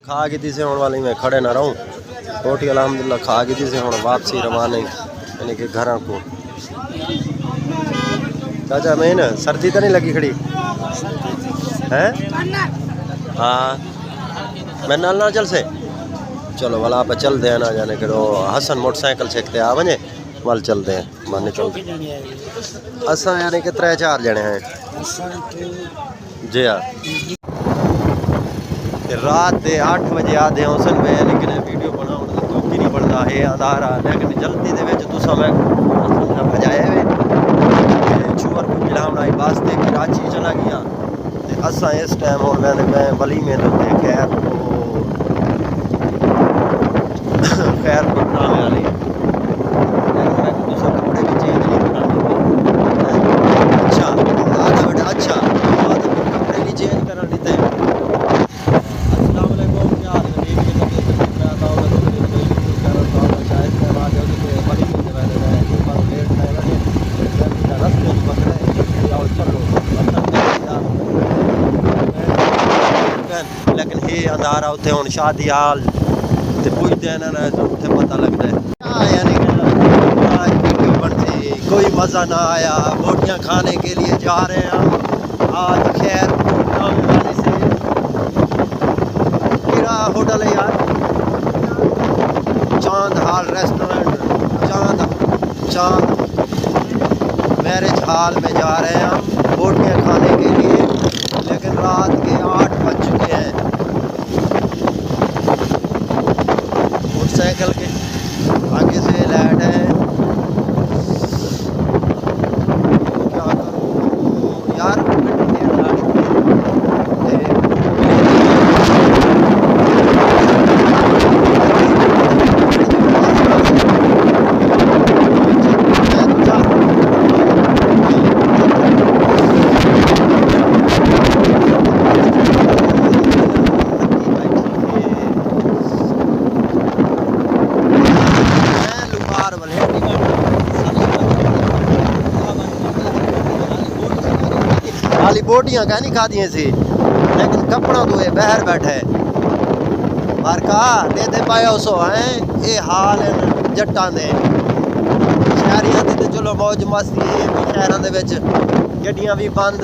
खा की से होने वाली मैं खड़े ना रहूँ। रोटी अल्हम्दुलिल्लाह खा की से हूँ वापसी रवाना यानी कि घर को। चाचा मैं ना सर्दी तो नहीं लगी खड़ी हैं? हाँ मैं नाल ना चल से चलो वाला आप चलते हैं ना जाने के हसन मोटरसाइकिल सीखते आ वने वाल चलते हैं मान चलते असा यानी कि 3-4 जने हैं जी हाँ। रात के 8 बजे आते हैं उसन में लेकिन वीडियो बनाओ तो की नहीं बनता है आधारा लेकिन जल्दी दे विच तुसा मैं भजाए वे चूर को मिलावना वास्ते कराची चला गया ते असा इस टाइम हुन मैं वली में तो खैर खैर पटना वाली मैं तुसा कपड़े भी चेंज नहीं कराने। अच्छा आधा बेटा अच्छा कपड़े नहीं चेंज करा दी थे। लेकिन ये अंधारा उत्थे हुन शादी हाल ते पुछदे हैं ना उत्थे पता लगता है यानी वीडियो बनती कोई मज़ा ना आया। बोटियां खाने के लिए जा रहे हैं हम आज खैर वाले से मेरा होटल है यार चांद हाल रेस्टोरेंट चांद मैरिज हॉल में जा रहे हैं हम बोटियां खाने के लिए लेकिन रात के 8 बज चुके हैं। मोटरसाइकिल के आगे से लाइट है क्या करूँ यार खाली बोटियां कह नहीं खादियां सी लेकिन कपड़ा तो ये बहर बैठे बार का लेते पाए सो हैं ये हाल है जट्टां दे शहरियां दी ते चलो मौज मस्ती शहरां दे विच गड्डियां भी बंद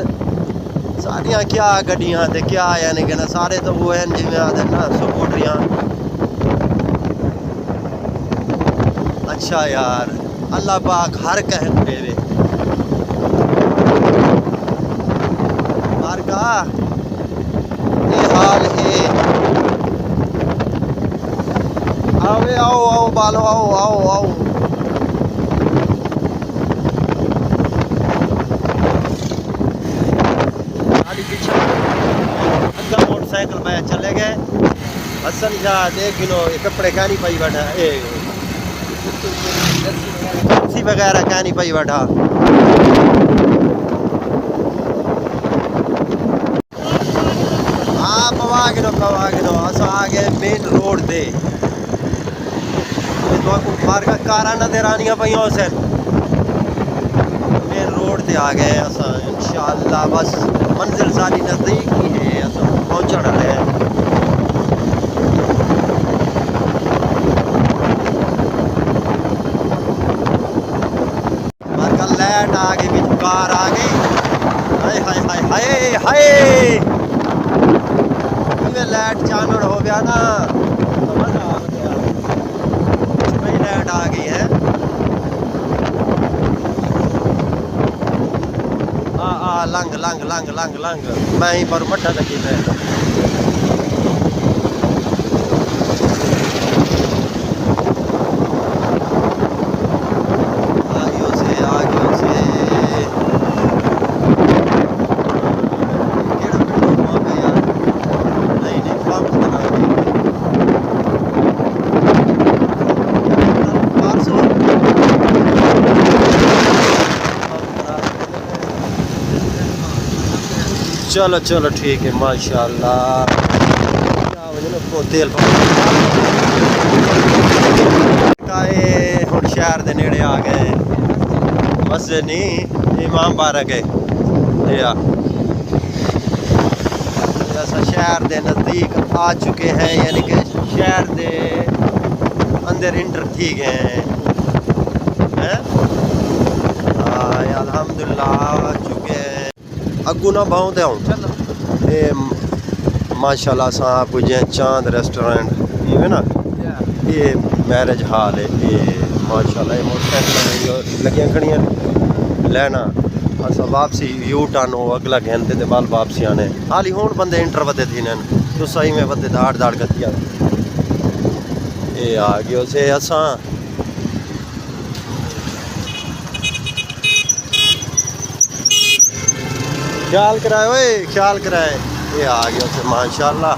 सारियां क्या गड्डियां ते क्या यानी कि ना सारे तो वो हैं जिवें आदे ना स्कूटरियां। अच्छा यार अल्लाह पाक हर कहे को देवे का ये हाल है। आवे आओ आओ बालो आओ आओ आओ गाड़ी पीछे अद्धा मोटरसाइकिल में चले गए हसन जा देख गिनो ये कपड़े क्या नहीं पाई बैठा जर्सी वगैरह क्या नहीं पाई बैठा। पवागिनो असा आ गए मेन रोड दे बार का कारा नजर आनिया पई हुसैन मेन रोड ते आ गए असा इंशाअल्लाह बस मंजिल सारी नजदीक ही है असा पहुंचने वाले हैं। बार का लाइट आ गई बीच कार आ गई हाय हाय हाय हाय हाय लाइट चानड़ हो गया ना तो मजा आ गया नई लाइट आ गई है। Lung lung lung lung lung मैं ही पर मट्ठा तक है चलो चलो ठीक है माशाल्लाह तेल हम शहर के नेड़े आ गए मस्जिद नहीं इमाम बारक है असा शहर के नज़दीक आ चुके हैं, यानी कि शहर के अंदर इंटर थी गए हैं। अल्हम्दुलिल्लाह आ चुके हैं। अगू ना बहुत है माशाल्लाह साहब पुजे चांद रेस्टोरेंट ये है ना, ये मैरिज हॉल है। ये माशाल्लाह ये मोटरसाइकिल लगियां खड़ियां लेना असा वापसी यू टर्न हो अगला घंटे के बाद वापसी आने हाली हुण बंदे इंटर वधे थी न तो सही में वधे दाड़ दाड़ गतिया ये आ गयो से असा ख्याल कराए ओए ख्याल कराए ये आ गया से माशाल्लाह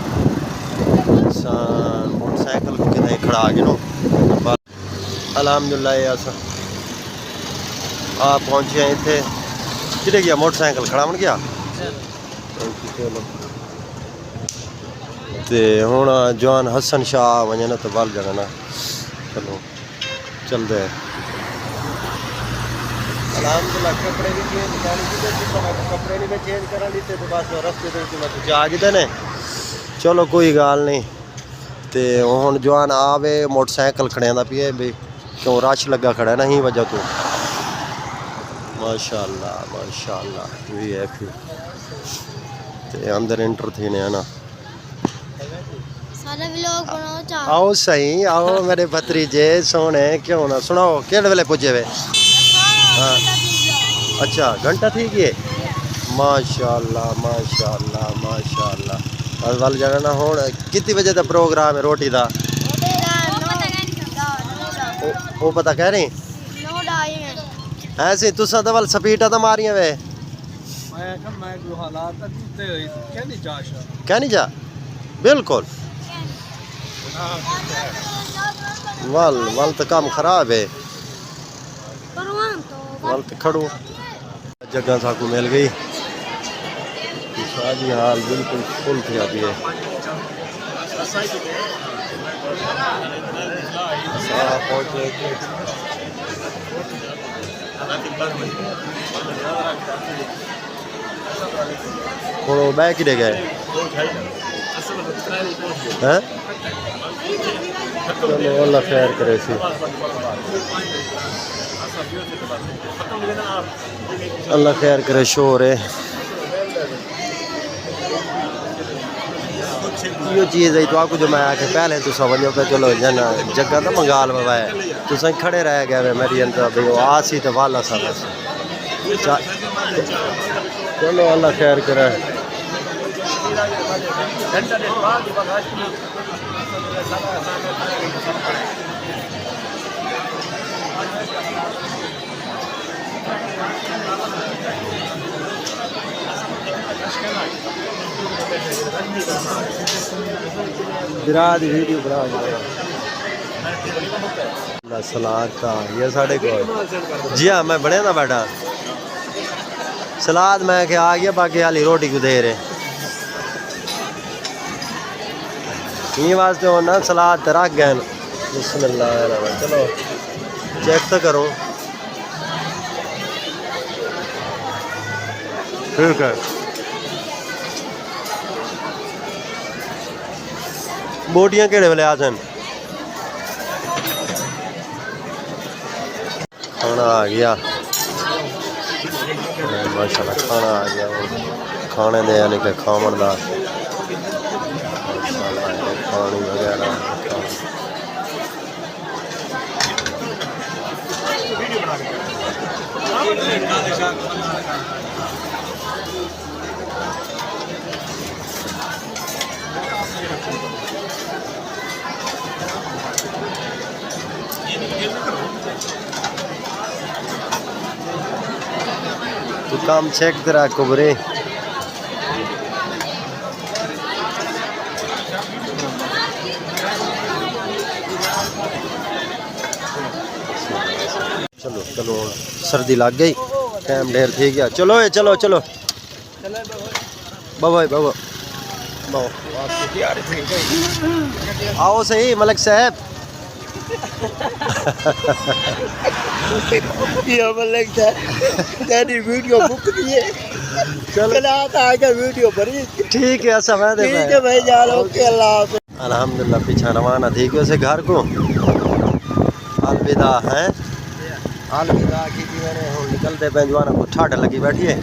मोटरसाइकिल को कितने खड़ा आ गया अल्हम्दुलिल्लाह अस आप पहुंचे हैं इतने कितने गया मोटरसाइकिल खड़ा बन गया ते हुण जवान हसन शाह वजह ना तो बल जाना ना चलो चलते हैं। अल्हम्दुलिल्लाह कपड़े भी चेंज कपड़े नहीं मैं चेंज करा ली तो बस रस्ते मैं तुझे आ गए ने चलो कोई गल नहीं। तो हुण जवान आवे मोटरसाइकिल खड़िया पिए भी क्यों रश लगा खड़ा ना ही वजह तो माशाल्लाह VIP ते अंदर इंटर थी ने ना सारा व्लॉग बनाओ चाह आओ सही आओ मेरे भतीजे सोने क्यों ना सुनाओ केड़े वेले पुजे वे हाँ अच्छा घंटा ठीक है माशाल्लाह और वाल जाना ना हुण कितने बजे का प्रोग्राम है रोटी का वो पता कह रही ऐसे तुसा तो वाल स्पीडा तो मारिया वे क्या नहीं जा बिल्कुल वाल तो काम खराब है वाल तो खड़ो जगह साकू मिल गई शादी हाल बिल्कुल फुल थी अभी है बैग ही गए हैं चलो अल्लाह खैर करे सी अल्लाह खैर करे शोर है यो चीज़ है तो आपको जो मैं आके पहले तो समझो पे चलो जना जगह तो मंगाल बाबा है तो सही खड़े रह गए मेरी अंदर भाई वो आसी तो वाला सा बस चलो अल्लाह खैर करे बिराद वीडियो बना सलाद का ये साढ़े को जी हाँ मैं बड़े ना बैठा सलाद मैं क्या आ गया बाकी हाली रोटी को दे रहे ये वास्ते हो ना सलाद तो रख गए बिस्मिल्लाह चलो चेक तो करो ठीक है बोटियां केड़े वेले आ सन खाना आ गया माशाल्लाह खाना आ गया खाने दे यानी कि खावन दा पानी वगैरह तो काम चेक तेरा कुबरे चलो चलो सर्दी लग गई टाइम ढेर थी गया चलो ये चलो चलो बाबा बाबा आओ सही मलिक साहब ये हमें लगता है तेरी वीडियो बुक दिए चलो आगे वीडियो भरी ठीक है समय दे ठीक है भाई जान ओके अल्लाह हाफ़िज़। अल्हम्दुलिल्लाह पीछा रवाना थी कि उसे घर को अलविदा है अलविदा की मैंने हम निकलते पे जवाना को ठाठ लगी बैठी है